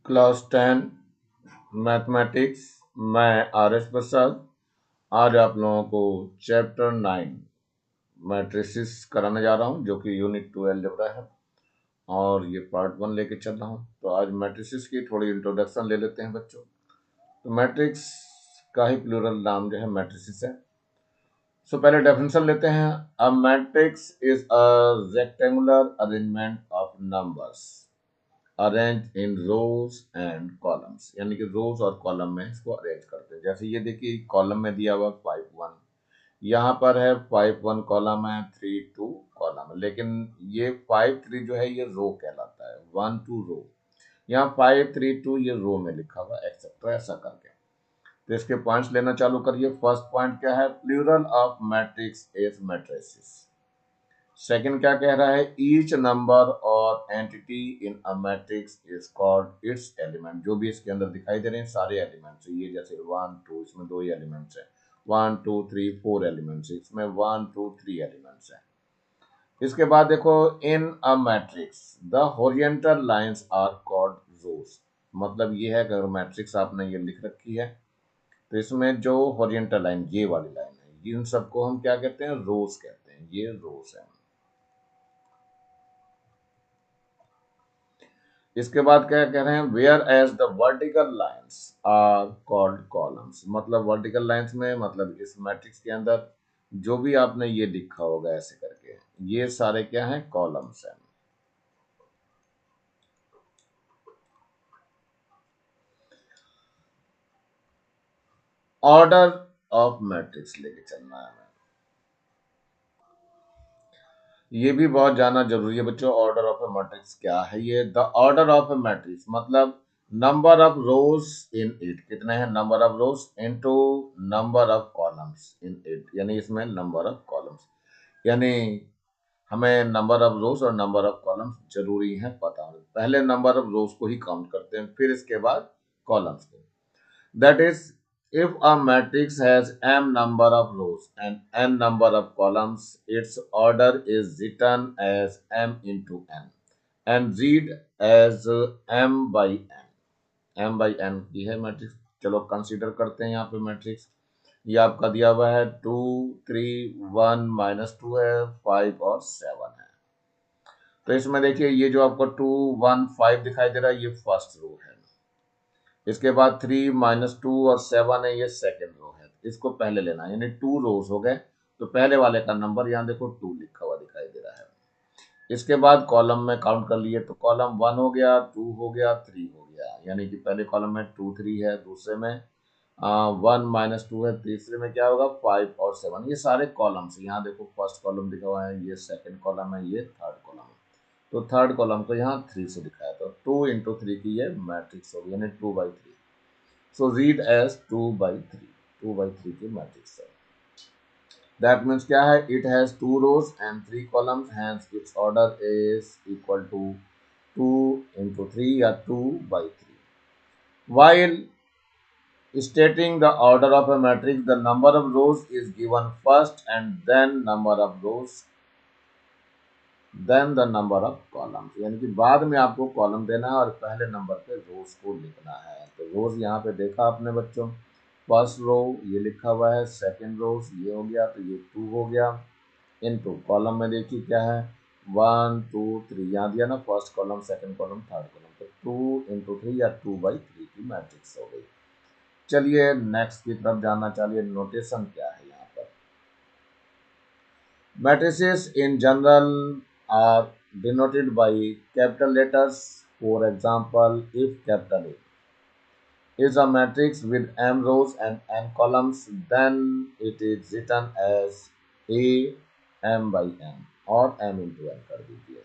Class 10 mathematics. मैं R S प्रसाद आज आप लोगों को चैप्टर 9 मैट्रिसेस कराने जा रहा हूं, जो कि यूनिट 2 अलजेब्रा है और ये पार्ट 1 लेके चल रहा हूं। तो आज मैट्रिसेस की थोड़ी इंट्रोडक्शन ले लेते हैं बच्चों। तो मैट्रिक्स का ही प्लूरल नाम जो है मैट्रिसेस है। सो पहले डेफिनेशन लेते हैं। A matrix is a rectangular arrangement of numbers arrange in rows and columns, यानी कि रोज और कॉलम में इसको अरेंज करते हैं। जैसे ये देखिए, कॉलम में दिया हुआ 5 1, यहाँ पर है 5 1 कॉलम है, 3 2 कॉलम है, लेकिन ये 5 3 जो है ये रो कहलाता है, 1 2 रो। यहाँ 5 3 2 ये रो में लिखा हुआ एक्सेट्रा, ऐसा करके। तो इसके पॉइंट्स लेना चालू करिए। फर्स्ट पॉइंट क्या है? Plural of matrix is matrices. Second क्या कह रहा है? ईच नंबर और entity in a matrix is called its element. जो भी इसके अंदर दिखाई दे रहे हैं सारे एलिमेंट्स, ये जैसे 1 2, इसमें 2 ही एलिमेंट्स है, 1 2 3 4 एलिमेंट्स है, इसमें 1 2 3 एलिमेंट्स है। इसके बाद देखो, in a matrix the horizontal lines are called rows. मतलब ये है कि अगर मैट्रिक्स आपने ये लिख रखी है, तो इसमें जो होरिजेंटल लाइन, ये वाली लाइन है, इन सबको हम क्या कहते हैं? रोज कहते हैं। ये रोज है। इसके बाद क्या कह रहे हैं? Whereas the vertical lines are called columns. मतलब वर्टिकल लाइंस में, मतलब इस मैट्रिक्स के अंदर जो भी आपने ये लिखा होगा ऐसे करके, ये सारे क्या हैं? कॉलम्स हैं। ऑर्डर ऑफ मैट्रिक्स लेके चलना है हमें। ये भी बहुत जानना जरूरी है बच्चों। ऑर्डर ऑफ ए मैट्रिक्स क्या है? ये the order of a matrix मतलब number of rows in it. कितने हैं number of rows? Into number of columns in it, यानी इसमें नंबर ऑफ कॉलम्स, यानी हमें नंबर ऑफ रोज और नंबर ऑफ कॉलम्स जरूरी है पता होना। पहले नंबर ऑफ रोज को ही काउंट करते हैं, फिर इसके बाद कॉलम्स को। That is, if a matrix has m number of rows and n number of columns, its order is written as m into n and read as m by n। m by n की है matrix. चलो consider करते हैं यहाँ पे matrix. ये आपका दिया हुआ है 2 3 1 -2 है, 5 और 7 है। तो इसमें देखिए, ये जो आपको 2 1 5 दिखाई दे रहा है, ये फर्स्ट रो है। इसके बाद 3 -2 और 7 है, ये सेकेंड रो है। इसको पहले लेना है, यानी 2 रोज हो गए। तो पहले वाले का नंबर यहाँ देखो 2 लिखा हुआ दिखाई दे रहा है। इसके बाद कॉलम में काउंट कर लिए, तो कॉलम 1 हो गया, 2 हो गया, 3 हो गया, यानी कि पहले कॉलम में 2 3 है, दूसरे में 1 -2 है, तीसरे में क्या होगा? 5 और 7। ये सारे कॉलम्स, यहाँ देखो फर्स्ट कॉलम दिखा हुआ है, ये सेकेंड कॉलम है, ये थर्ड कॉलम है। तो थर्ड कॉलम को यहाँ 3 से दिखाया, तो 2 × 3 की ये मैट्रिक्स होगी, यानी 2/3। So read as 2/3, 2/3 की मैट्रिक्स है। That means क्या है? It has 2 rows and 3 columns, hence its order is equal to 2 × 3 या 2/3। While stating the order of a matrix, the number of rows is given first and then the number of columns, यानी कि बाद में आपको column देना है और पहले नंबर पे रोज को लिखना है। तो रोज यहाँ पे देखा आपने बच्चों, फर्स्ट रो ये लिखा हुआ है, सेकंड रो ये हो गया, तो ये 2 हो गया। इनटू कॉलम में देखिए क्या है, 1 2 3, यहाँ दिया ना, first column, second column, third column. तो 2 × 3 या 2/3 की मैट्रिक्स हो गई। चलिए नेक्स्ट की तरफ जानना चाहिए। नोटेशन क्या है यहाँ पर? Matrices in general are denoted by capital letters. For example, if capital A is a matrix with m rows and n columns, then it is written as A m by n और m into n कर दीजिए।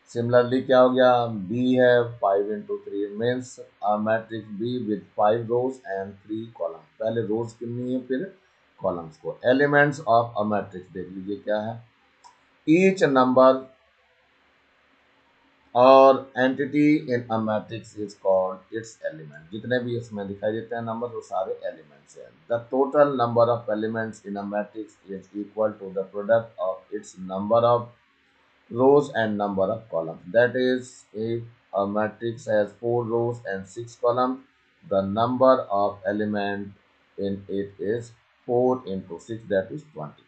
Similarly क्या हो गया? B है 5 × 3 means a matrix B with 5 rows and 3 columns। पहले rows कितनी है, फिर columns को। Elements of a matrix देख लीजिए क्या है। Each number और entity in a matrix is called its element. जितने भी इसमें दिखाई देते हैं नंबर, वो सारे एलिमेंट्स हैं। The total number of elements in a matrix is equal to the product of its number of rows and number of columns। That is, if a matrix has 4 rows and 6 columns, the number of element in it is 4 into 6, that is 24.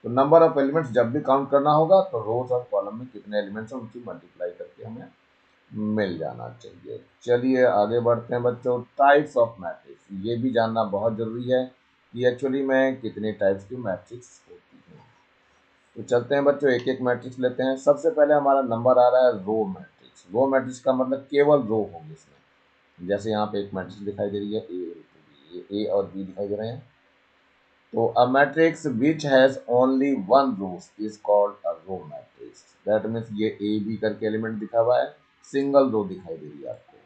तो number of elements जब भी count करना होगा तो रोज और column में कितने elements हैं उनकी मल्टीप्लाई करके हमें मिल जाना चाहिए। चलिए आगे बढ़ते हैं बच्चों। टाइप्स ऑफ मैट्रिक्स, ये भी जानना बहुत जरूरी है कि एक्चुअली में कितने टाइप्स की मैट्रिक्स होती है। तो चलते हैं बच्चों, एक एक मैट्रिक्स लेते हैं। सबसे पहले हमारा नंबर आ रहा है रो मैट्रिक्स। रो मैट्रिक्स का मतलब केवल रो होगी इसमें। जैसे यहाँ पे एक मैट्रिक्स दिखाई दे रही है ए और बी दिखाई दे रहे हैं। तो a matrix which has only one row is called a row matrix. That means ये A B करके एलिमेंट दिखा हुआ है, सिंगल रो दिखाई दे रही है आपको।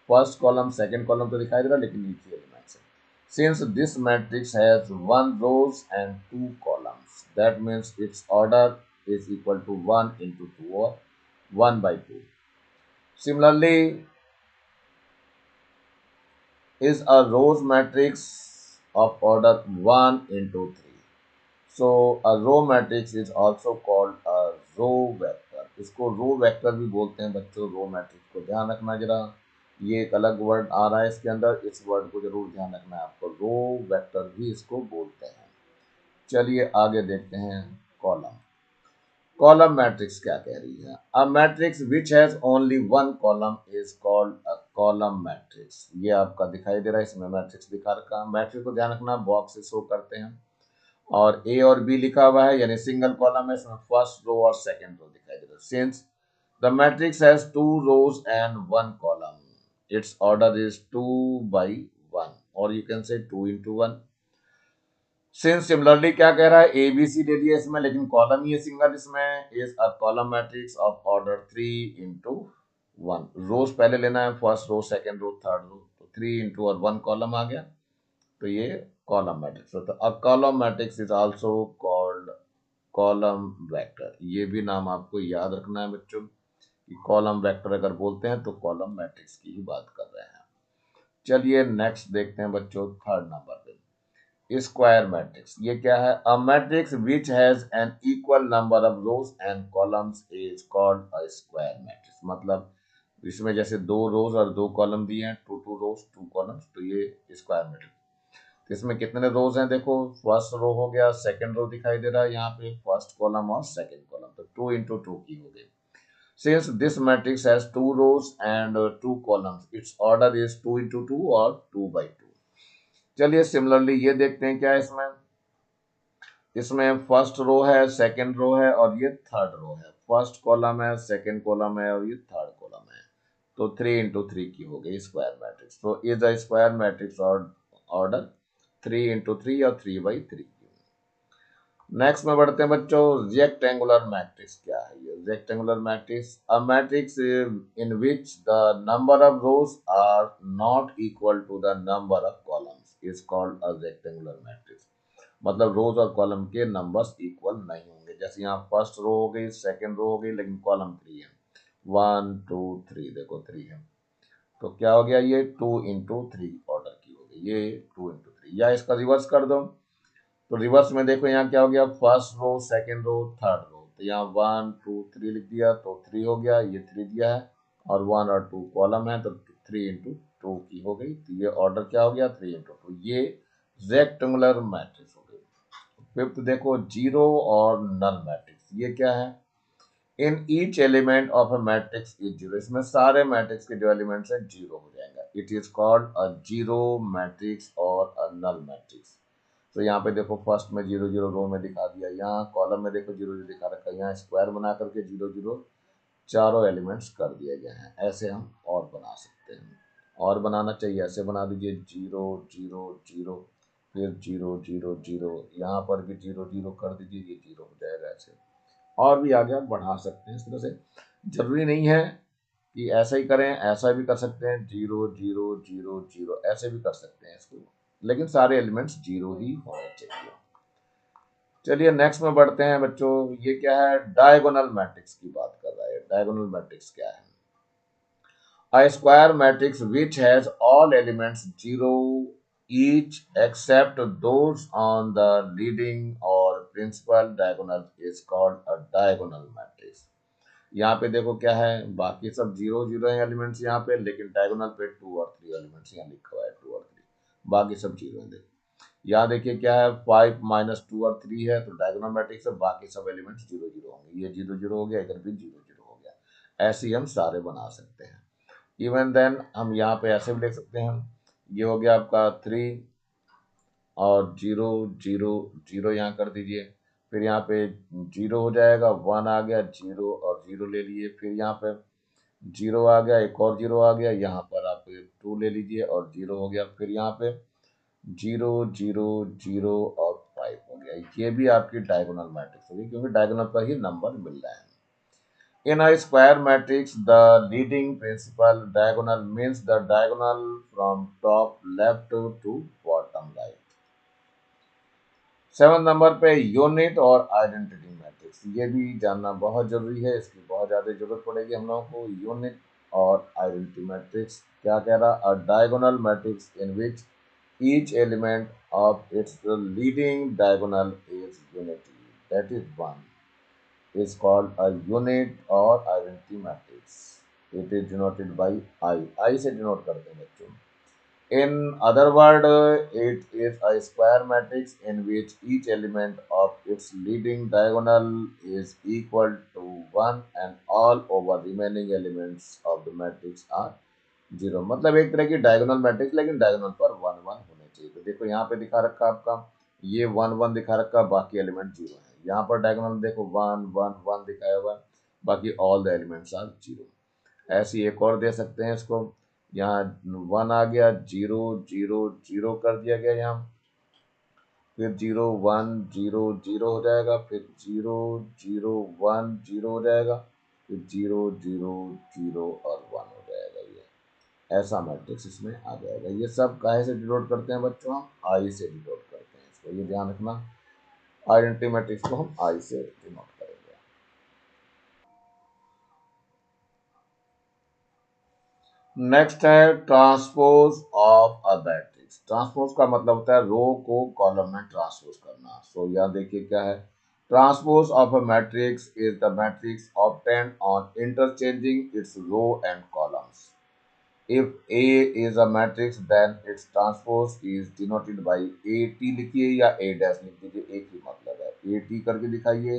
फर्स्ट कॉलम सेकंड कॉलम तो दिखाई दे रहा है लेकिन एक ही एलिमेंट्स है। Since this matrix has one rows and two columns, that means its order is equal to 1 into 2 or 1 by 2. Similarly, is a rows matrix of order 1 into 3. So a row matrix is also called a row vector. इसको row vector भी बोलते हैं बच्चों। Row matrix को ध्यान रखना जरा, ये एक अलग वर्ड आ रहा है इसके अंदर, इस वर्ड को जरूर ध्यान रखना है आपको। रो वेक्टर भी इसको बोलते हैं। चलिए आगे देखते हैं कॉलम। कॉलम मैट्रिक्स क्या कह रही है? A matrix which has only one column is called a column matrix. ये आपका दिखाई दे रहा है, इसमें मैट्रिक्स दिखा रखा है। मैट्रिक्स को ध्यान रखना, बॉक्स से शो करते हैं और ए और बी लिखा हुआ है, यानी सिंगल कॉलम है, इसमें फर्स्ट रो और सेकंड रो दिखाई दे रहा है। Since the matrix has two rows and one column, its order is 2 by 1 और you can say 2 into 1। Since similarly क्या कह रहा है, ए बी सी ले लिया इसमें, लेकिन कॉलम ही है सिंगल, इसमें is a column matrix of order 3 into 1। Rows पहले लेना है, first row second row third row, तो 3 into और 1 कॉलम आ गया, तो ये कॉलम मैट्रिक्स होता है। अ column matrix is also called column vector. ये भी नाम आपको याद रखना है बच्चों कि कॉलम वेक्टर अगर बोलते हैं तो कॉलम मैट्रिक्स की ही बात कर रहे हैं। चलिए नेक्स्ट देखते हैं बच्चों, थर्ड नंबर पे स्क्वायर मैट्रिक्स। ये क्या है? A matrix which has an equal number of rose and columns is called a square matrix. मतलब इसमें जैसे 2 रोज और 2 कॉलम दिए हैं, 2 रोज 2 कॉलम्स, तो ये स्क्वायर मैट्रिक्स। तो इसमें कितने रोज हैं? देखो, फर्स्ट रो हो गया, सेकंड रो दिखाई दे रहा है यहाँ पे, फर्स्ट कॉलम और सेकंड कॉलम, तो 2 into 2 की हो गई। Since this matrix has 2 rows and 2 columns, its order is 2 into 2 और 2 by 2। चलिए सिमिलरली ये देखते हैं क्या है इसमें। इसमें फर्स्ट रो है, सेकंड रो है और ये थर्ड रो है। फर्स्ट कॉलम है, सेकंड कॉलम है और ये थर्ड कॉलम है, तो 3 into 3 की हो गई स्क्वायर मैट्रिक्स। तो is a square matrix order 3 into 3 और 3 by 3। नेक्स्ट में बढ़ते हैं बच्चों, रेक्टेंगुलर मैट्रिक्स क्या है? ये rectangular matrix, a matrix in which the number of rows are not equal to the number of columns is called a rectangular matrix. मतलब rows और कॉलम के नंबर्स इक्वल नहीं होंगे। जैसे यहाँ फर्स्ट रो हो गई, सेकंड रो हो गई, लेकिन कॉलम 3 है, 1 2 3, देखो 3 है, तो क्या हो गया, ये 2 into 3 ऑर्डर की हो गई, ये 2 into 3। या इसका रिवर्स कर दो, तो रिवर्स में देखो यहाँ क्या हो गया, first row second row third row, तो यहाँ 1 2 3 लिख दिया तो 3 हो गया, ये 3 दिया है और 1 और 2 कॉलम है, तो 3 into 2 की हो गई, तो ये ऑर्डर क्या हो गया, 3 into 2। ये रेक्टेंगुलर मैट्रिक्स हो गई। फिफ्थ देखो, जीरो और नल मैट्रिक्स। ये क्या है? In each element of a matrix is zero. इसमें सारे मैट्रिक्स के जो एलिमेंट्स हैं जीरो हो जाएंगे। It is called a zero matrix और अ नल मैट्रिक्स। तो यहाँ पे देखो, फर्स्ट में 0 0 रो में दिखा दिया, यहाँ कॉलम में देखो 0 0 दिखा रखा है, यहाँ स्क्वायर बना करके 0 0 चारों एलिमेंट्स कर दिए गए हैं। ऐसे हम और बना सकते हैं, और बनाना चाहिए ऐसे बना दीजिए, 0 0 0 फिर 0 0 0, यहाँ पर भी 0 0 कर दीजिए, ये 0 हो जाएगा। ऐसे और भी आगे आप बढ़ा सकते हैं। इस तरह से जरूरी नहीं है कि ऐसा ही करें, ऐसा भी कर सकते हैं, 0 0 0 0 ऐसे भी कर सकते हैं इसको, लेकिन सारे एलिमेंट्स जीरो ही होने चाहिए। चलिए नेक्स्ट में बढ़ते हैं बच्चों। ये क्या है? डायगोनल मैट्रिक्स की बात कर रहा है। डायगोनल मैट्रिक्स क्या है? A square matrix which has all elements 0 each except those on the leading or principal diagonal is called a diagonal matrix. यहाँ पे देखो क्या है, बाकी सब 0 0 है एलिमेंट्स यहाँ पे, लेकिन डायगोनल पे 2 और 3 एलिमेंट्स यहाँ लिखा हुआ है, 2 और 3, बाकी सब 0 है। देखो यहाँ देखिए क्या है, 5 माइनस 2 और 3 है, तो डायगोनल मैट्रिक्स से बाकी सब एलिमेंट्स 0 0 होंगे, ये 0 0 हो गया, इधर भी 0 0 हो गया। ऐसे ही हम सारे बना सकते हैं। इवन देन हम यहाँ पे ऐसे भी लिख सकते हैं, ये हो गया आपका 3 और 0 0 0 यहाँ कर दीजिए, फिर यहाँ पे 0 हो जाएगा, 1 आ गया, 0 और 0 ले लिए, फिर यहाँ पे 0 आ गया, एक और 0 आ गया, यहाँ पर आप 2 ले लीजिए और 0 हो गया, फिर यहाँ पे 0 0 0 और 5 हो गया। ये भी आपकी डायगोनल मैट्रिक्स होगी, क्योंकि डायगोनल पर ही नंबर मिल रहा है। In a square matrix, the leading principal diagonal means the diagonal from top left to bottom right. 7 number पे यूनिट और आइडेंटिटी मैट्रिक्स, ये भी जानना बहुत जरूरी है, इसकी बहुत ज़्यादा जरूरत पड़ेगी हम लोगों को। यूनिट और आइडेंटिटी मैट्रिक्स क्या कह रहा, अ diagonal matrix in which each element of its leading diagonal is unity, that is 1, is called a unit or identity matrix. It is denoted by I. I से denote करते हैं बच्चों। In other word, it is a square matrix in which each element of its leading diagonal is equal to 1 and all over remaining elements of the matrix are 0। मतलब एक तरह की diagonal matrix, लेकिन diagonal पर 1 1 होने चाहिए। तो देखो यहाँ पे दिखा रखा आपका, ये 1 1 दिखा रखा, बाकी एलिमेंट 0 है। यहाँ पर डायगोनल देखो 1 1 1 दिखाया हुआ है, बाकी ऑल द एलिमेंट्स आर 0। ऐसे एक और दे सकते हैं इसको, यहाँ 1 आ गया, 0 0 0 कर दिया गया यहाँ, फिर 0 1 0 0 हो जाएगा, फिर 0 0 1 0 हो जाएगा, फिर 0 0 0 और 1 हो जाएगा। ये ऐसा मैट्रिक्स इसमें आ जाएगा। ये सब काहे से डिनोट करते हैं बच्चों, हम आई से डिनोट करते हैं इसको, ये ध्यान रखना। आइडेंटिटी मैट्रिक्स को हम आई से डिनोट करेंगे। नेक्स्ट है transpose of a matrix. Transpose का मतलब होता है रो को कॉलम में ट्रांसपोज करना। सो यहाँ देखिए क्या है, transpose of a matrix is the matrix obtained on interchanging its row and columns. If A is a matrix, then its transpose is denoted by AT लिखिए या A डैश लिख दीजिए, एक ही मतलब है। AT करके दिखाइए,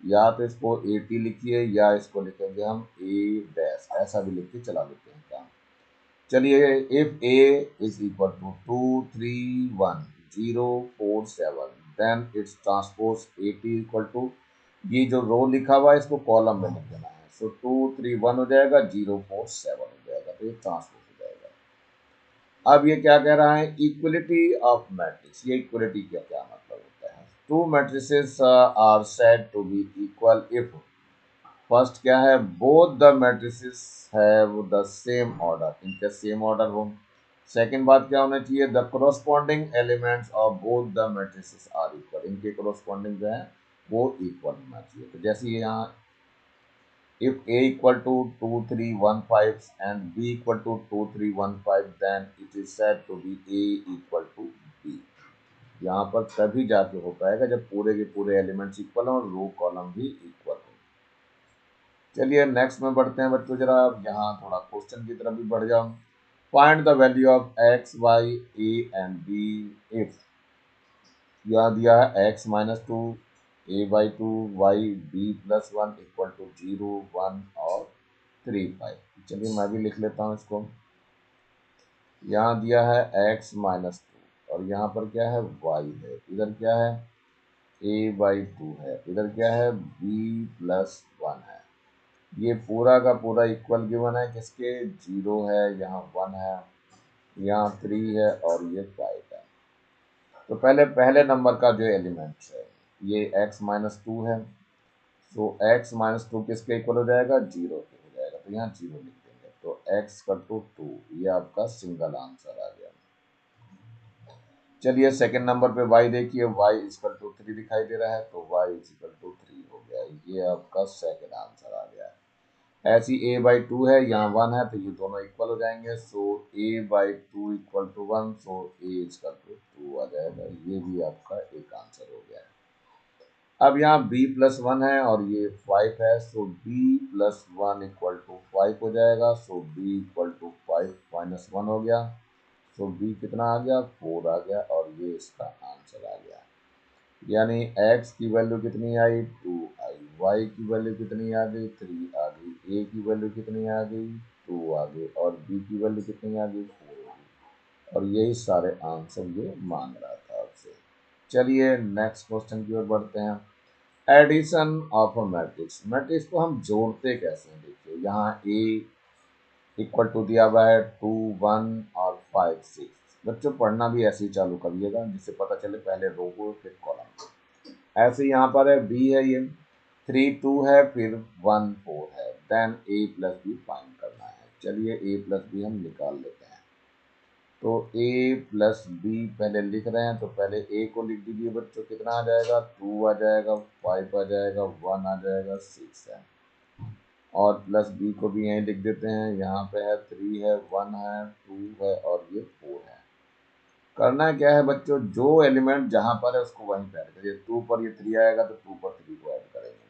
या तो इसको AT लिखिए या इसको लिखेंगे हम A डैश, ऐसा भी लिख के चला देते हैं काम। चलिए, if A is equal to 2 3 1 0 4 7, then its transpose AT equal to, ये जो रो लिखा हुआ है इसको कॉलम में लिख देना है। सो 2 3 1 हो जाएगा, 0 4 7 हो जाएगा, तो ये ट्रांसपोज हो जाएगा। अब ये क्या कह रहा है, इक्वलिटी ऑफ मैट्रिक्स। ये इक्वलिटी का क्या मतलब होता है, two matrices are said to be equal if, first क्या है, both the matrices have the same order, इनके सेम ऑर्डर हो। सेकंड बात क्या होना चाहिए, the corresponding elements of both the matrices are equal, इनके कोरोस्पॉन्डिंग जो है वो इक्वल होना चाहिए। तो जैसे ये यहाँ if A equal to 2 3 1 5 and B equal to 2 3 1 5, then it is said to be A equal to B। यहाँ पर तभी जाके हो पाएगा जब पूरे के पूरे एलिमेंट्स इक्वल हो और रो कॉलम भी इक्वल हो। चलिए नेक्स्ट में बढ़ते हैं बच्चों, जरा यहाँ थोड़ा क्वेश्चन की तरफ भी बढ़ जाओ। Find the value of x y a and b if, यहाँ दिया है x minus two, a by two, y b plus one equal to 0 1 और 3 5। चलिए मैं भी लिख लेता हूँ इसको। यहाँ दिया है x माइनस टू और यहाँ पर क्या है y है, इधर क्या है a बाई टू है, इधर क्या है b प्लस वन है। ये पूरा का पूरा इक्वल गिवन है किसके, 0 है, यहाँ 1 है, यहाँ 3 है और ये 5 है। तो पहले पहले नंबर का जो एलिमेंट है ये x माइनस टू है, तो x माइनस टू किसके इक्वल हो जाएगा, 0 के हो जाएगा, तो यहाँ 0 लिख देंगे। तो x का टू 2, ये आपका सिंगल आंसर आ गया। चलिए सेकंड नंबर पे y देखिए, y इक्वल टू 3 दिखाई दे रहा है, तो y इक्वल टू 3 हो गया, ये आपका सेकंड आंसर आ गया। ऐसी a बाई टू है, यहाँ 1 है, तो ये दोनों इक्वल हो जाएंगे। So a by two equal to 1, so a equal to 2 आ जाएगा, ये भी आपका एक आंसर हो गया है। अब यहाँ b+1 है और ये 5 है, सो b+1 इक्वल टू 5 हो जाएगा। सो b इक्वल टू 5 माइनस 1 हो गया। सो b कितना आ गया, 4 आ गया और ये इसका आंसर आ गया। यानी x की वैल्यू कितनी आई, 2 आई, y की वैल्यू कितनी आ गई, 3 आ गई, a की वैल्यू कितनी आ गई, 2 आ गई और b की वैल्यू कितनी आ गई, 4 आ गई। और यही सारे आंसर ये मांग रहा था आपसे। चलिए नेक्स्ट क्वेश्चन की ओर बढ़ते हैं। Addition of a matrix, matrix को हम जोड़ते कैसे हैं। देखिए यहाँ a इक्वल टू दिया हुआ है 2 1 और 5 6। बच्चों पढ़ना भी ऐसे ही चालू करिएगा जिससे पता चले पहले रो को फिर कॉलम को। ऐसे यहाँ पर है b है, ये 3 2 है, फिर 1 4 है, देन a+b फाइंड करना है। चलिए a+b हम निकाल लेते हैं। तो a+b पहले लिख रहे हैं, तो पहले a को लिख दीजिए बच्चों, कितना आ जाएगा, 2 आ जाएगा, 5 आ जाएगा, 1 आ जाएगा, 6 है। और प्लस b को भी यहीं लिख देते हैं, यहाँ पे है 3 है, 1 है, 2 है और ये 4 है। करना क्या है बच्चों, जो एलिमेंट जहाँ पर है उसको वहीं पे ऐड करिए। 2 पर ये 3 आएगा तो 2 पर 3 को ऐड करेंगे।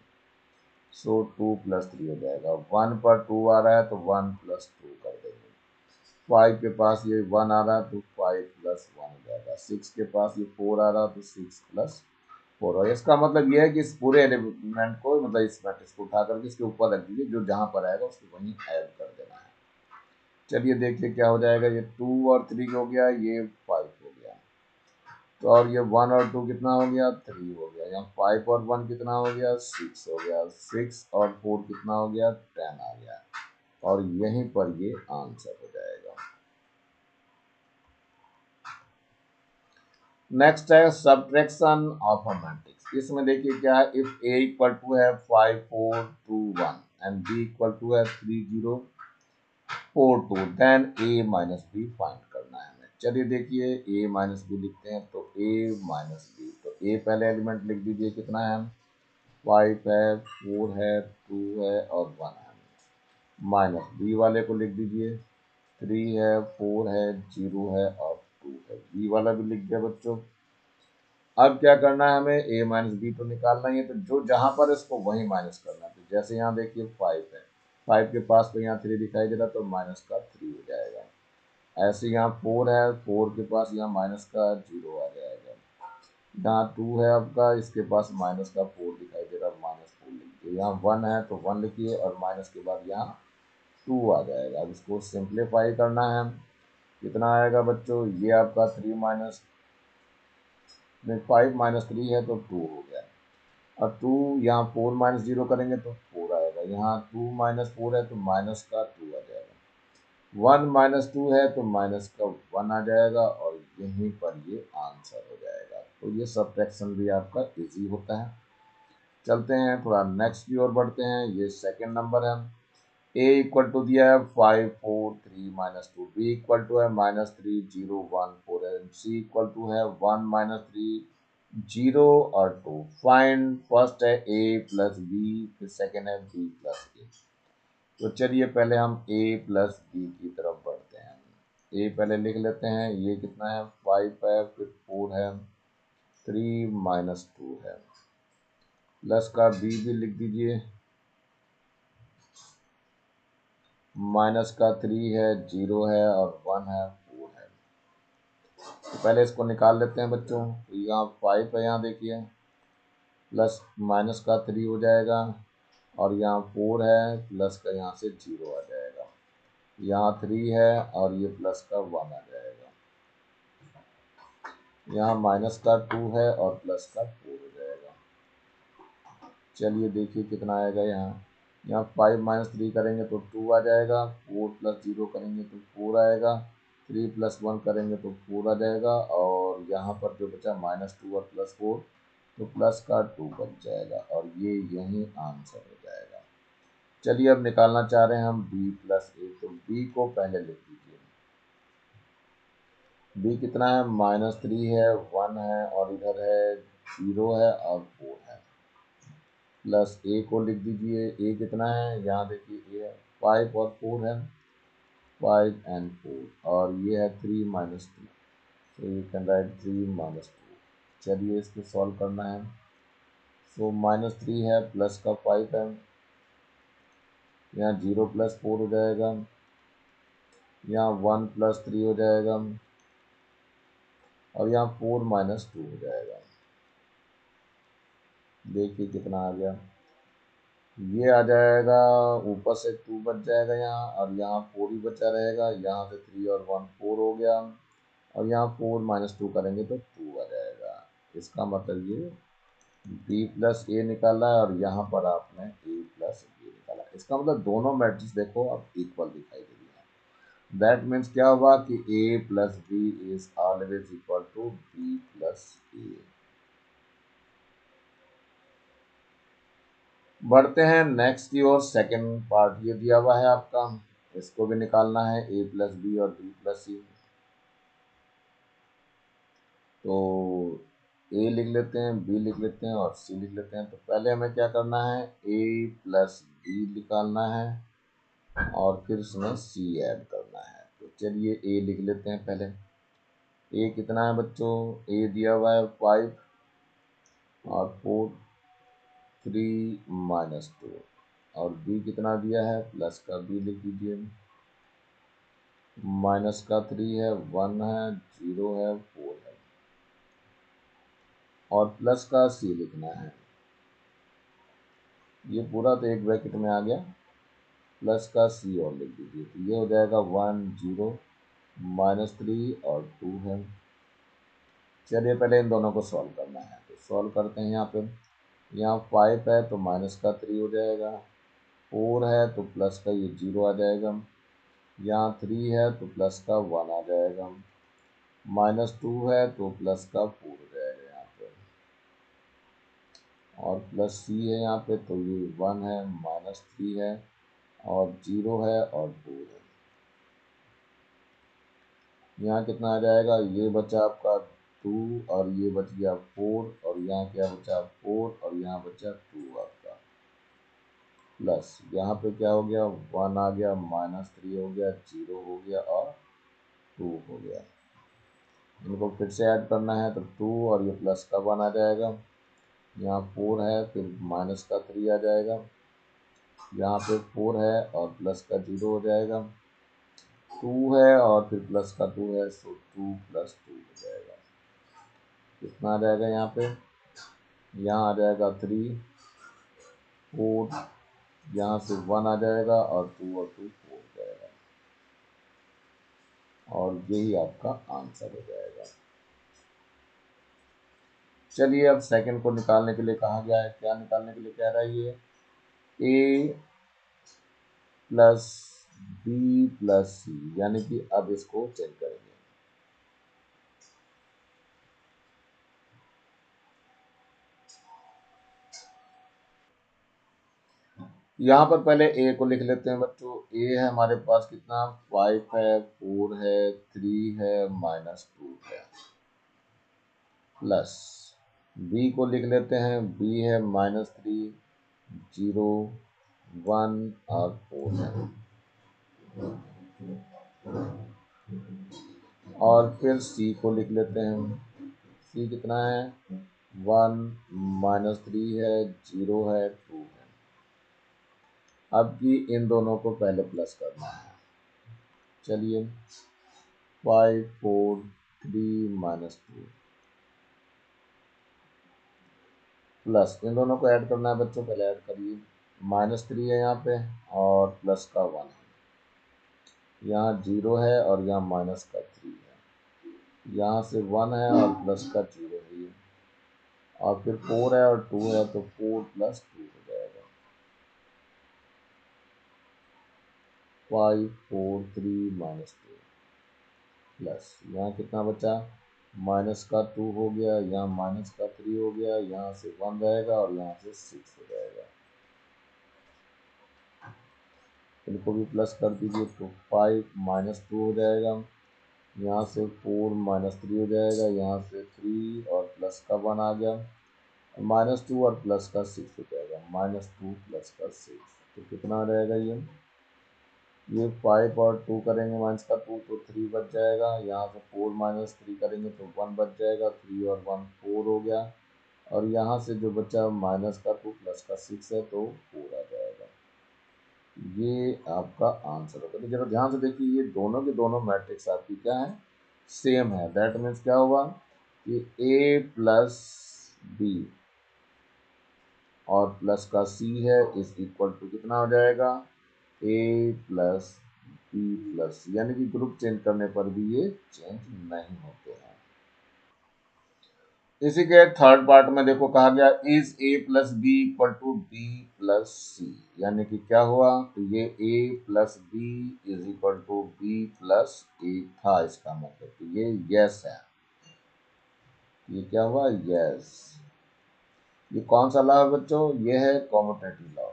सो 2+3 हो जाएगा। 1 पर 2 आ रहा है तो 1+2 कर देंगे। 5 के पास ये 1 आ रहा है तो 5+1 हो जाएगा। 6 के पास ये 4 आ रहा है तो 6+4। और इसका मतलब ये है कि इस पूरे एलिमेंट को, मतलब इस मैट्रिक्स को उठा करके इसके ऊपर रख दीजिए, जो जहाँ पर आएगा उसको वहीं ऐड कर देना है। चलिए देखिए क्या हो जाएगा, ये 2 और 3 हो गया, ये 5 हो गया। तो और ये 1 और 2 कितना हो गया, 3 हो गया। यहाँ 5 और 1 कितना हो गया, 6 हो गया। 6 और 4 कितना हो गया, 10 आ गया। और यहीं पर ये आंसर हो जाएगा। नेक्स्ट है सब्ट्रैक्शन ऑफ अ मैट्रिक्स। इसमें देखिए क्या है, इफ a इक्वल टू है 5 4 2 1 एंड b इक्वल टू है 3 0 4 2, then a minus b find करना है हमें। चलिए देखिए a माइनस बी लिखते हैं, तो a माइनस बी, तो a पहले एलिमेंट लिख दीजिए, कितना है, 5 है, 4 है, 2 है और 1 है। माइनस बी वाले को लिख दीजिए, 3 है, 4 है, 0 है और 2 है। बी वाला भी लिख दिया बच्चों। अब क्या करना है हमें, a माइनस बी तो निकालना ही है, तो जो जहां पर इसको वही माइनस करना है। तो जैसे यहाँ देखिए 5 है, 5 के पास तो यहाँ 3 दिखाई दे रहा, तो माइनस का 3 हो जाएगा। ऐसे यहाँ 4 है, 4 के पास यहाँ माइनस का 0 आ जाएगा। यहाँ 2 है आपका, इसके पास माइनस का 4 दिखाई दे रहा, -4 लिखिए। यहाँ 1 है तो 1 लिखिए और माइनस के बाद यहाँ 2 आ जाएगा। अब इसको सिंप्लीफाई करना है, कितना आएगा बच्चों, ये आपका 3 माइनस में 5 -3 है तो 2 हो गया। और 2 यहाँ 4 माइनस 0 करेंगे तो 4 आएगा। यहाँ 2 माइनस 4 है तो माइनस का 2 आ जाएगा। 1 माइनस 2 है तो माइनस का 1 आ जाएगा और यहीं पर ये आंसर हो जाएगा। तो ये सब्ट्रैक्शन भी आपका इजी होता है। चलते हैं थोड़ा नेक्स्ट की ओर बढ़ते हैं। ये सेकंड नंबर है। a इक्वल टू दिया है 5 4 3 -2, b इक्वल टू है -3 0 1 4 है, c इक्वल टू है 1 -3 0 और 2। फाइंड, फर्स्ट है a प्लस बी, फिर सेकेंड है b प्लस ए। तो चलिए पहले हम a प्लस बी की तरफ बढ़ते हैं। a पहले लिख लेते हैं, ये कितना है, 5 है, फिर 4 है, 3 -2 है, प्लस का b भी लिख दीजिए, माइनस का 3 है, 0 है और 1 है, 4 है। तो पहले इसको निकाल लेते हैं बच्चों। तो यहाँ 5 है, यहाँ देखिए, प्लस माइनस का 3 हो जाएगा और यहाँ 4 है, प्लस का यहाँ से 0 आ जाएगा। यहाँ 3 है और ये प्लस का 1 आ जाएगा। यहाँ माइनस का 2 है और प्लस का 4 हो जाएगा। चलिए देखिए कितना आएगा, यहाँ 5 -3 करेंगे तो 2 आ जाएगा, 4 + 0 करेंगे तो 4 आएगा, 3 + 1 करेंगे तो 4 आ जाएगा और यहाँ पर जो बचा -2 और +4, तो प्लस का 2 बच जाएगा और ये यही आंसर हो जाएगा। चलिए अब निकालना चाह रहे हैं हम b + a, तो b को पहले लिख दीजिए। b कितना है, -3 है, 1 है और इधर है 0 है और 4 है। प्लस ए को लिख दीजिए, ए कितना है, यहाँ देखिए ए 5 और 4 है, 5 एंड 4 और ये है 3 -2, तो यू कैन राइट 3 -2। चलिए इसको सॉल्व करना है। तो -3 है, प्लस का 5 है, यहाँ 0 + 4 हो जाएगा, यहाँ 1 + 3 हो जाएगा, और यहाँ 4 - 2 हो जाएगा। देखिए कितना आ गया, ये आ जाएगा, ऊपर से 2 बच जाएगा यहाँ, और यहाँ 4 ही बचा रहेगा, यहाँ से 3 और 1 4 हो गया, और यहाँ 4 - 2 करेंगे तो 2 आ जाएगा। इसका मतलब ये b + a निकाला है, और यहाँ पर आपने a + b निकाला। इसका मतलब दोनों मैट्रिक्स देखो अब इक्वल दिखाई दे रही है। दैट मीन्स क्या हुआ कि a + b is always equal to b + a। बढ़ते हैं नेक्स्ट की ओर। सेकंड पार्ट ये दिया हुआ है आपका, इसको भी निकालना है, a + b और b + c। तो a लिख लेते हैं, b लिख लेते हैं और c लिख लेते हैं। तो पहले हमें क्या करना है, a + b निकालना है और फिर उसमें c ऐड करना है। तो चलिए a लिख लेते हैं पहले। a कितना है बच्चों, a दिया हुआ है 5 और 4 3 - 2, और b कितना दिया है, प्लस का b लिख दीजिए, माइनस का 3 है, 1 है, 0 है, 4 है, और प्लस का c लिखना है। ये पूरा तो एक ब्रैकेट में आ गया, प्लस का c और लिख दीजिए। तो ये हो जाएगा 1 0 -3 और 2 है। चलिए पहले इन दोनों को सॉल्व करना है, तो सॉल्व करते हैं। यहाँ पे यहाँ 5 है तो माइनस का 3 हो जाएगा, 4 है तो प्लस का ये 0 आ जाएगा, यहाँ 3 है तो प्लस का 1 आ जाएगा, -2 है तो प्लस का 4 हो जाएगा यहाँ पे, और प्लस c है यहाँ पे, तो ये 1 है, -3 है और 0 है और 2 है। यहाँ कितना आ जाएगा, ये बचा आपका 2 और ये बच गया 4, और यहाँ क्या बचा 4 और यहाँ बचा 2 आपका, प्लस यहाँ पे क्या हो गया 1 आ गया, -3 हो गया, 0 हो गया और 2 हो गया। इनको फिर से ऐड करना है, तो 2 और ये प्लस का 1 आ जाएगा, यहाँ 4 है फिर माइनस का 3 आ जाएगा, यहाँ पे 4 है और प्लस का 0 हो जाएगा, 2 है और फिर प्लस का 2 है, सो 2 + 2 हो जाएगा। कितना आ जाएगा यहाँ पे, यहाँ आ जाएगा 3 4, यहाँ से 1 आ जाएगा और 2 और 2 4 हो जाएगा, और यही आपका आंसर हो जाएगा। चलिए अब सेकंड को निकालने के लिए कहा गया है, क्या निकालने के लिए कह रहा है, ये a + b + c, यानी कि अब इसको चेक करेंगे। यहाँ पर पहले a को लिख लेते हैं बच्चों। a है हमारे पास कितना, 5 है, 4 है, 3 है, -2 है, प्लस b को लिख लेते हैं। b है -3 0 1 और 4 है, और फिर c को लिख लेते हैं। c कितना है, 1 -3 है, 0 है, 2 है। अब की इन दोनों को पहले प्लस करना है। चलिए 5 4 3 -2 प्लस इन दोनों को ऐड करना है बच्चों, पहले ऐड करिए। -3 है यहाँ पे और प्लस का 1 है, यहाँ 0 है और यहाँ माइनस का 3 है, यहाँ से 1 है और प्लस का 0 है, और फिर 4 है और 2 है, तो 4 + 2 हो जाएगा। 5 4 3 -2 प्लस यहाँ कितना बचा, माइनस का 2 हो गया, यहाँ माइनस का 3 हो गया, यहाँ से 1 रहेगा और यहाँ से 6 हो जाएगा। इनको भी प्लस कर दीजिए, तो 5 -2 हो जाएगा, यहाँ से 4 -3 हो जाएगा, यहाँ से 3 और प्लस का 1 आ गया, -2 और प्लस का 6 हो जाएगा, -2 प्लस का 6, तो कितना आ जाएगा, ये 5 और 2 करेंगे, माइनस का 2 तो 3 बच जाएगा, यहाँ से 4 - 3 करेंगे तो 1 बच जाएगा, 3 और 1 4 हो गया, और यहाँ से जो बचा माइनस का 2 प्लस का 6 है तो 4 आ जाएगा। ये आपका आंसर होगा। तो जरा ध्यान से देखिए, ये दोनों के दोनों मैट्रिक्स आपकी क्या है, सेम है। दैट मीन्स क्या हुआ कि ए प्लस बी और प्लस का सी है इज इक्वल टू कितना हो जाएगा, ए प्लस बी प्लस, यानी कि ग्रुप चेंज करने पर भी ये चेंज नहीं होते हैं। इसी के थर्ड पार्ट में देखो कहा गया is A plus B equal to B plus C, यानी कि क्या हुआ, तो ये A plus B is equal to B plus A था, इसका मतलब तो ये यस है। ये क्या हुआ, यस। ये कौन सा लॉ है बच्चों, ये है कॉम्यूटेटिव लॉ।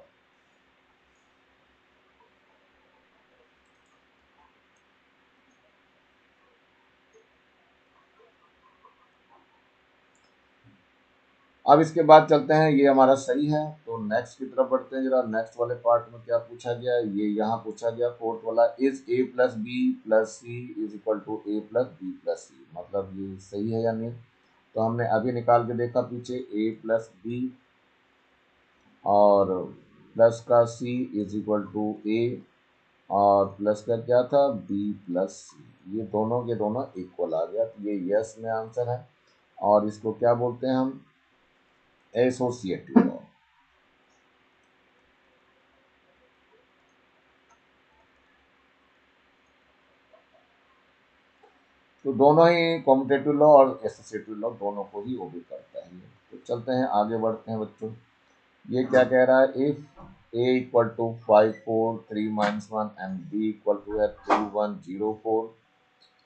अब इसके बाद चलते हैं, ये हमारा सही है, तो नेक्स्ट की तरफ बढ़ते हैं। जरा नेक्स्ट वाले पार्ट में क्या पूछा गया, ये यहाँ पूछा गया फोर्थ वाला, is A plus B plus C is equal to A plus B plus C, मतलब ये सही है या नहीं। तो हमने अभी निकाल के देखा पीछे, ए प्लस बी और प्लस का सी इज इक्वल टू ए और प्लस का क्या था, बी प्लस सी, ये दोनों के दोनों इक्वल आ गया, तो ये यस में आंसर है। और इसको क्या बोलते हैं हम, एसोसिएटिव लॉ। तो दोनों ही कॉम्पिटेटिव लॉ और एसोसिएटिव लॉ दोनों को ही ओबे करता है। तो चलते हैं आगे बढ़ते हैं बच्चों। ये क्या कह रहा है, if A equal to 5 4 3 -1 and B equal to है 2 1 0 4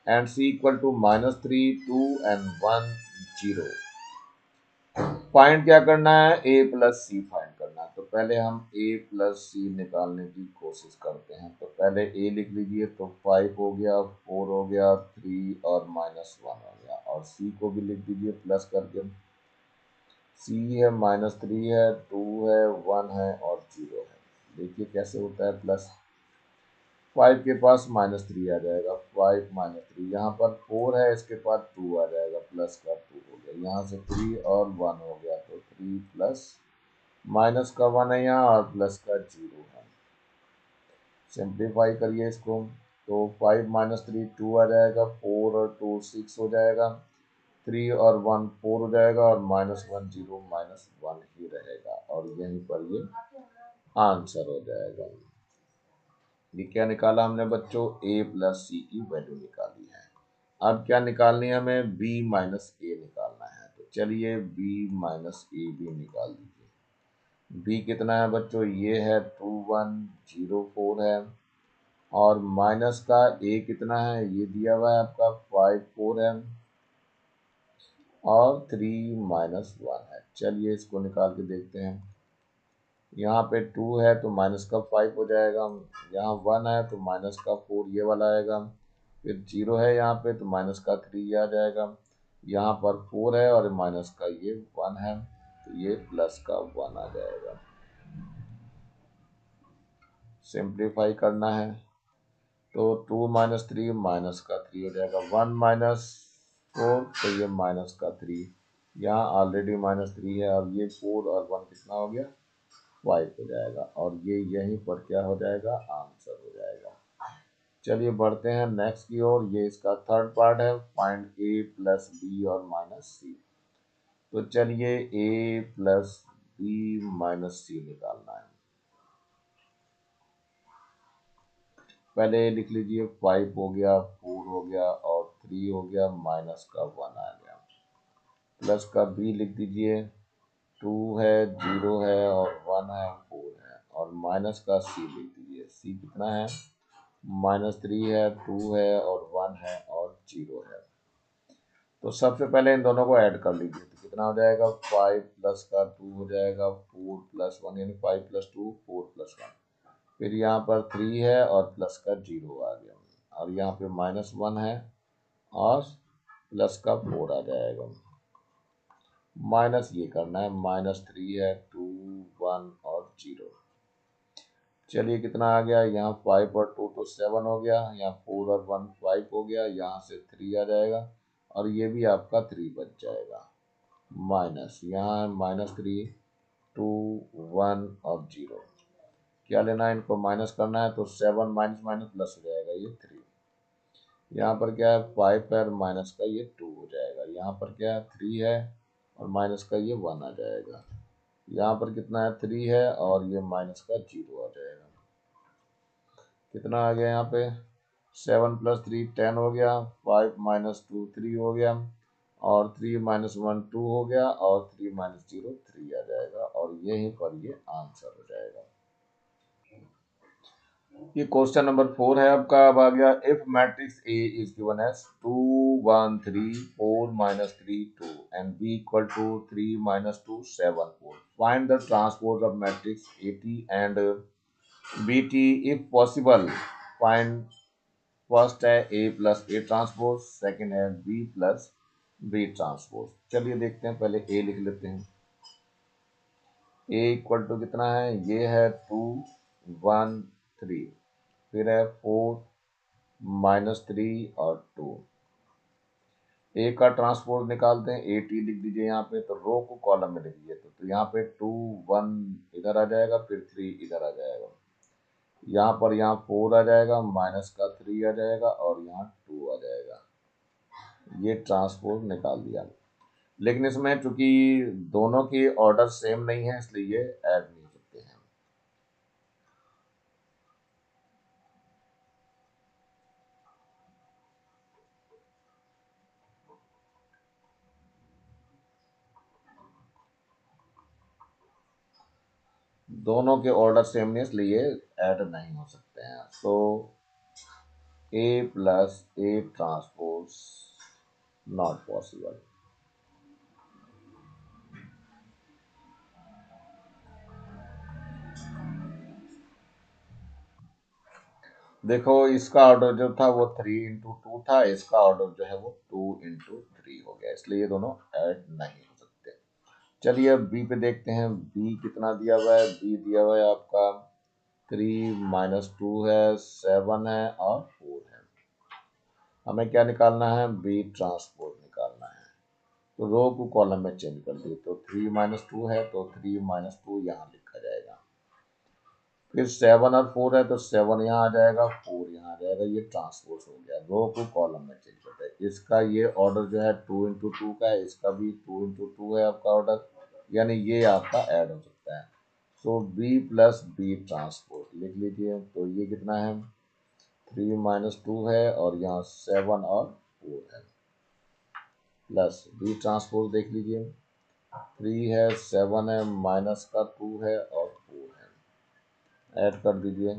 and C equal to -3 2 and 1 0, find क्या करना है, ए प्लस सी फाइंड करना है। तो पहले हम ए प्लस सी निकालने की कोशिश करते हैं। तो पहले ए लिख लीजिए, तो 5 हो गया, 4 हो गया, 3 और -1 हो गया, और सी को भी लिख दीजिए प्लस करके। सी है -3 है, 2 है, 1 है और 0 है। देखिए कैसे होता है प्लस, 5 के पास -3 आ जाएगा, 5 -3, यहाँ पर 4 है, इसके पास 2 आ जाएगा, प्लस का 2 हो गया, यहाँ से 3 और 1 हो गया, तो 3 प्लस माइनस का 1 है यहाँ और प्लस का 0 है। सिंप्लीफाई करिए इसको, तो 5 -3 2 आ जाएगा, 4 और 2 6 हो जाएगा, 3 और 1 4 हो जाएगा और -1 0 -1 ही रहेगा, और यहीं पर ये आंसर हो जाएगा। ये क्या निकाला हमने बच्चों, ए प्लस सी की वैल्यू निकाली है। अब क्या निकालनी है हमें, बी माइनस ए निकालना है। तो चलिए बी माइनस ए भी निकाल दीजिए। बी कितना है बच्चों, ये है 2 1 0 4 है, और माइनस का ए कितना है, ये दिया हुआ है आपका 5 4 है, और 3 -1 है। चलिए इसको निकाल के देखते हैं। यहाँ पे 2 है तो माइनस का 5 हो जाएगा, यहाँ 1 है तो माइनस का 4 ये वाला आएगा, फिर 0 है यहाँ पे तो माइनस का 3 आ जाएगा, यहाँ पर 4 है और माइनस का ये 1 है, तो ये प्लस का 1 आ जाएगा। सिंप्लीफाई करना है, तो 2 -3 माइनस का 3 हो जाएगा, 1 -4 तो ये माइनस का 3, यहाँ ऑलरेडी -3 है, और ये 4 और 1 कितना हो गया, 5 हो जाएगा, और ये यहीं पर क्या हो जाएगा, आंसर हो जाएगा। चलिए बढ़ते हैं नेक्स्ट की ओर। ये इसका थर्ड पार्ट है, फाइंड ए प्लस बी और माइनस सी। तो चलिए ए प्लस बी माइनस सी निकालना है। पहले लिख लीजिए, 5 हो गया, 4 हो गया और 3 हो गया, माइनस का 1 आ गया, प्लस का बी लिख दीजिए, 2 है, 0 है और 1 है, 4 है, और माइनस का सी लिख दीजिए, सी कितना है, -3 है, 2 है और 1 है और 0 है। तो सबसे पहले इन दोनों को ऐड कर लीजिए, तो कितना हो जाएगा, 5 प्लस का 2 हो जाएगा, 4 प्लस 1, यानी 5 प्लस 2 4 प्लस 1, फिर यहाँ पर 3 है और प्लस का 0 आ गया, और यहाँ पे -1 है और प्लस का 4 आ जाएगा, माइनस ये करना है, -3 है, 2 1 और 0। चलिए कितना आ गया, यहाँ 5 और 2 तो 7 हो गया, यहाँ 4 और 1 5 हो गया, यहाँ से 3 आ जाएगा, और ये भी आपका 3 बच जाएगा। माइनस, यहाँ -3 2 1 और 0। क्या लेना है, इनको माइनस करना है, तो 7 माइनस माइनस प्लस हो जाएगा ये 3। यहाँ पर क्या है 5 है और माइनस का ये 2 हो जाएगा। यहाँ पर क्या है 3 है और माइनस का ये 1 आ जाएगा। यहाँ पर कितना है 3 है और ये माइनस का 0 आ जाएगा। कितना आ गया यहाँ पे 7 + 3 10 हो गया, 5 - 2 3 हो गया, और 3 - 1 2 हो गया, और 3 - 0 3 आ जाएगा, और यहीं पर ये आंसर हो जाएगा। ये क्वेश्चन नंबर 4 है आपका। अब आ गया, if matrix A is given as 2 1 3 4 - 3 2 and B equal to 3 - 2 7 4, find the transpose of matrix AT and BT if possible. Find, first है A plus A transpose, second है बी प्लस बी ट्रांसपोज। चलिए देखते हैं, पहले ए लिख लेते हैं। ए equal to कितना है, ये है 2 1 3, फिर है 4 -3 और 2। ए का ट्रांसपोज निकालते हैं, ए टी लिख दीजिए यहाँ पे, तो रो को कॉलम में लिख दीजिए, तो यहाँ पे 2 1 इधर आ जाएगा, फिर 3 इधर आ जाएगा, यहाँ 4 आ जाएगा, माइनस का 3 आ जाएगा, और यहाँ 2 आ जाएगा। ये ट्रांसपोज निकाल दिया। लेकिन इसमें चूंकि दोनों की ऑर्डर सेम नहीं है, इसलिए ये ऐड नहीं हो सकते हैं। दोनों के ऑर्डर सेम नहीं, इसलिए ऐड नहीं हो सकते हैं। तो A plus A transpose not possible. देखो, इसका ऑर्डर जो था वो 3 × 2 था, इसका ऑर्डर जो है वो 2 × 3 हो गया, इसलिए ये दोनों ऐड नहीं हो सकते। चलिए अब बी पे देखते हैं, बी कितना दिया हुआ है। बी दिया हुआ है आपका 3 - 2 है, 7 है और 4 है। हमें क्या निकालना है, बी ट्रांसपोज निकालना है। तो रो को कॉलम में चेंज कर दिए, तो 3 - 2 है, तो 3 - 2 यहाँ लिखा जाएगा। फिर 7 और 4 है, तो 7 यहाँ आ जाएगा, 4 यहाँ आ जाएगा। ये ट्रांसपोज हो गया, रो को कॉलम में चेंज करते हैं। इसका ये ऑर्डर जो है 2 × 2 का है, इसका भी 2 × 2 है आपका ऑर्डर, यानी ये आपका ऐड हो सकता है। सो बी प्लस बी ट्रांसपोज लिख लीजिए, तो ये कितना है 3 - 2 है, और यहाँ 7 और 4 है, प्लस बी ट्रांसपोज देख लीजिए, 3 है 7 है माइनस का 2 है और 4 है, ऐड कर दीजिए।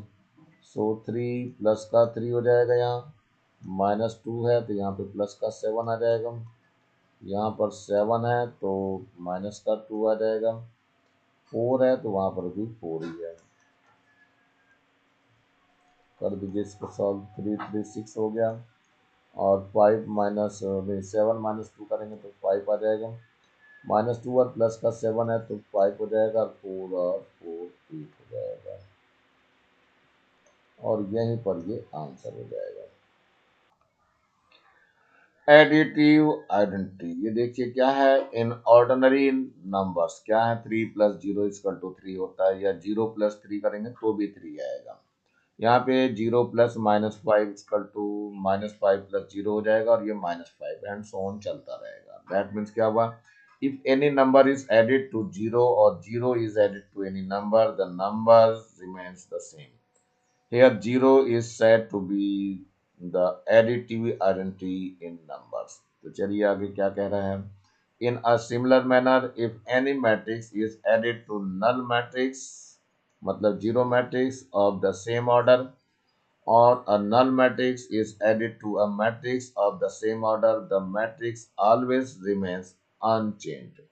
सो 3 प्लस का 3 हो जाएगा, यहाँ -2 है तो यहाँ पे प्लस का 7 आ जाएगा, यहाँ पर 7 है तो माइनस का 2 आ जाएगा, 4 है तो वहाँ पर भी 4 ही है। कर दीजिए इसको सॉल्व, 3 3 6 हो गया, और 5 माइनस 7 -2 करेंगे तो 5 आ जाएगा, -2 और प्लस का 7 है तो 5 हो जाएगा, 4 और 4 8 हो जाएगा, और यहीं पर ये आंसर हो जाएगा। एडिटिव आइडेंटिटी, ये देखिए क्या है, इन ऑर्डिनरी नंबर्स क्या है, 3 + 0 = 3 होता है, या 0 + 3 करेंगे तो भी 3 आएगा। यहाँ पे 0 + -5 = -5 + 0 हो जाएगा, और ये -5 एंड सो ऑन चलता रहेगा। दैट मीन्स क्या हुआ, if any number is added to 0 और 0 is added to any number, the number remains the same. Here 0 is said to be the additive identity in numbers. तो चलिए आगे क्या कह रहा है, in a similar manner if any matrix is added to null matrix, मतलब zero matrix of the same order, or a null matrix is added to a matrix of the same order, the matrix always remains unchanged,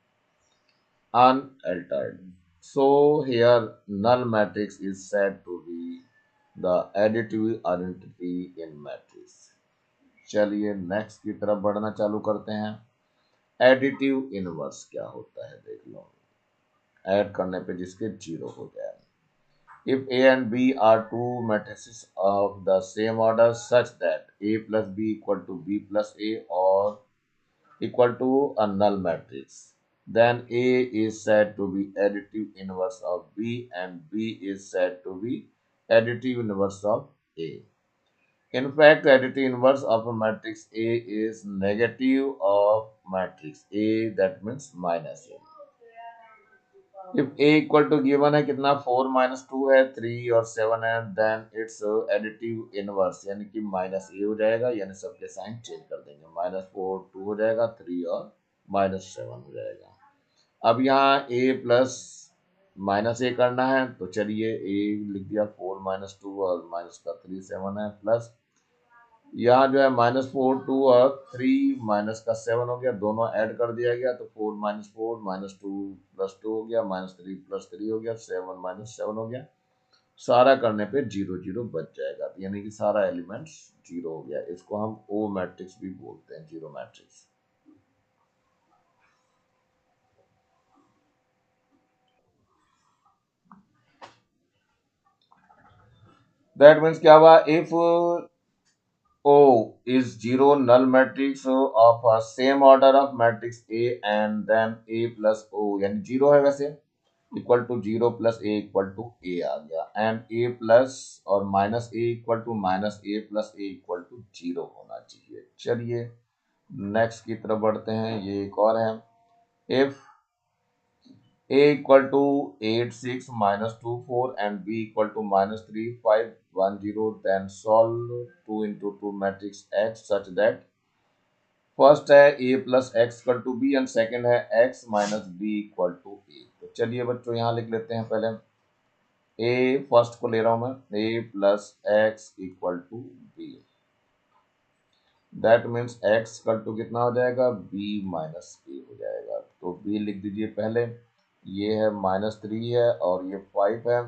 unaltered. So here null matrix is said to be the additive identity in matrix. चलिए next की तरफ बढ़ना चालू करते हैं। Additive inverse क्या होता है देख लो, ऐड करने पे जिसके 0 हो गया। If A and B are two matrices of the same order such that A plus B equal to B plus A or equal to a null matrix, then A is said to be additive inverse of B and B is said to be additive inverse of A. In fact, additive inverse of a matrix A is negative of matrix A, that means minus A. If A equal to given है कितना 4 minus 2 है 3 और 7 है, then its additive inverse यानी कि minus ए हो जाएगा, यानी सबके साइन चेंज कर देंगे, -4 2 हो जाएगा, 3 और -7 हो जाएगा। अब यहाँ a प्लस माइनस ए करना है तो चलिए a लिख दिया 4 minus 2 और माइनस का 3 7 है, प्लस यहाँ जो है -4 2 और 3 माइनस का 7 हो गया, दोनों ऐड कर दिया गया तो 4 minus 4 -2 + 2 हो गया, -3 + 3 हो गया, 7 - 7 हो गया। सारा करने पे 0 0 बच जाएगा, यानी कि सारा एलिमेंट्स 0 हो गया। इसको हम ओ मैट्रिक्स भी बोलते हैं, जीरो मैट्रिक्स। दैट मीन्स क्या हुआ, if O is zero null matrix of a same order of matrix A and then A plus O, यानी जीरो है वैसे, equal to zero plus A equal to A आ गया, and A plus और minus A equal to minus A plus A equal to zero होना चाहिए। चलिए next की तरफ बढ़ते हैं, ये एक और है। If a equal to 8 6 minus 2 4 and b equal to -3 5 1 0, then solve 2 into 2 matrix X such that first है a plus x equal to b and second है x minus b equal to a। तो चलिए बच्चों यहाँ लिख लेते हैं, पहले a फर्स्ट को ले रहा हूं मैं, a plus x equal to b, that means x equal to कितना हो जाएगा, b minus a हो जाएगा। तो b लिख दीजिए पहले, ये है -3 है और ये 5 है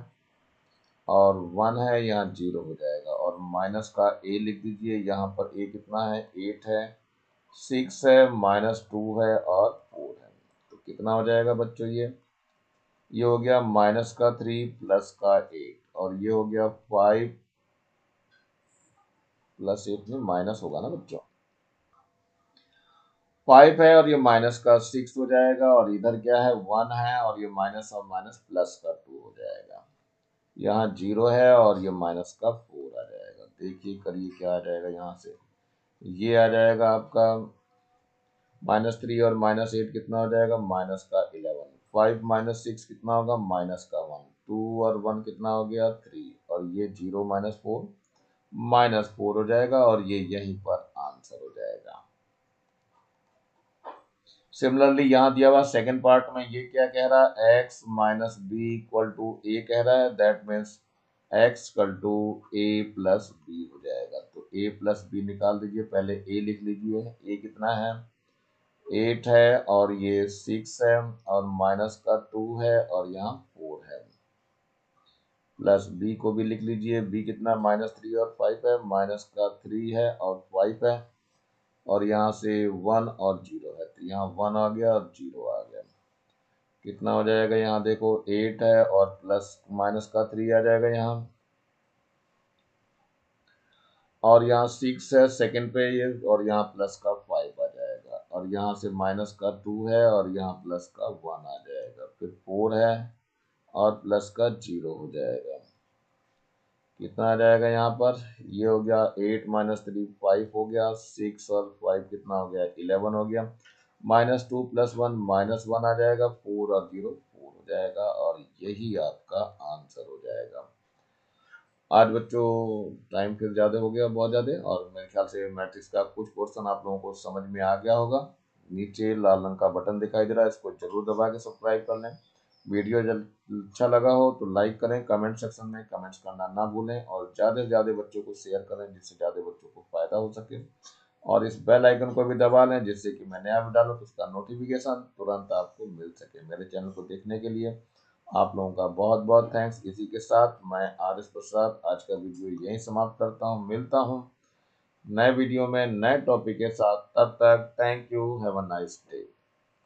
और 1 है, यहाँ 0 हो जाएगा, और माइनस का a लिख दीजिए, यहाँ पर a कितना है 8 है, 6 है, -2 है और 4 है। तो कितना हो जाएगा बच्चों, ये हो गया माइनस का 3 प्लस का 8 और ये हो गया 5 + 8 में माइनस होगा ना बच्चों, 5 है और ये माइनस का 6 हो जाएगा, और इधर क्या है 1 है और ये माइनस और माइनस प्लस का 2 हो जाएगा, यहाँ 0 है और ये माइनस का 4 आ जाएगा। देखिए करिए क्या आ जाएगा, यहाँ से ये आ जाएगा आपका -3 और -8 कितना हो जाएगा, माइनस का 11, 5 - 6 कितना होगा, माइनस का 1, 2 और 1 कितना हो गया 3, और ये 0 - 4 -4 हो जाएगा, और ये यहीं पर आंसर हो जाएगा। सिमिलरली यहाँ दिया हुआ सेकंड पार्ट में ये क्या कह रहा है, x minus B equal to A कह रहा है, that means x equal to A plus B हो जाएगा। तो a प्लस बी निकाल दीजिए, पहले a लिख लीजिए, a कितना है 8 है और ये 6 है और माइनस का 2 है और यहाँ 4 है, प्लस b को भी लिख लीजिए, b कितना -3 और 5 है, माइनस का 3 है और 5 है, और यहाँ से 1 और 0 है, तो यहाँ 1 आ गया और 0 आ गया, कितना हो जाएगा, यहाँ देखो 8 है और प्लस माइनस का 3 आ जाएगा यहाँ, और यहाँ 6 है सेकंड पे ये, और यहाँ प्लस का 5 आ जाएगा, और यहाँ से माइनस का 2 है और यहाँ प्लस का 1 आ जाएगा, फिर 4 है और प्लस का 0 हो जाएगा, कितना आ जाएगा यहाँ पर, ये हो गया 8 - 3 5 हो गया, 6 और 5 कितना हो गया 11 हो गया, -2 + 1 -1 आ जाएगा, 4 और 0 4 हो जाएगा, और यही आपका आंसर हो जाएगा। आज बच्चों टाइम फिर ज़्यादा हो गया, बहुत ज़्यादा, और मेरे ख्याल से मैट्रिक्स का कुछ क्वेश्चन आप लोगों को समझ में आ गया होगा। नीचे लाल रंग का बटन दिखाई दे रहा है, इसको जरूर दबा के सब्सक्राइब कर लें। वीडियो अच्छा लगा हो तो लाइक करें, कमेंट सेक्शन में कमेंट्स करना ना भूलें, और ज़्यादा से ज़्यादा बच्चों को शेयर करें जिससे ज़्यादा बच्चों को फ़ायदा हो सके, और इस बेल आइकन को भी दबा लें जिससे कि मैं नया वीडियो डालूं तो उसका नोटिफिकेशन तुरंत आपको मिल सके। मेरे चैनल को देखने के लिए आप लोगों का बहुत बहुत थैंक्स। इसी के साथ मैं आर एस प्रसाद आज का वीडियो यहीं समाप्त करता हूँ, मिलता हूँ नए वीडियो में नए टॉपिक के साथ, तब तक thank you, have a nice day.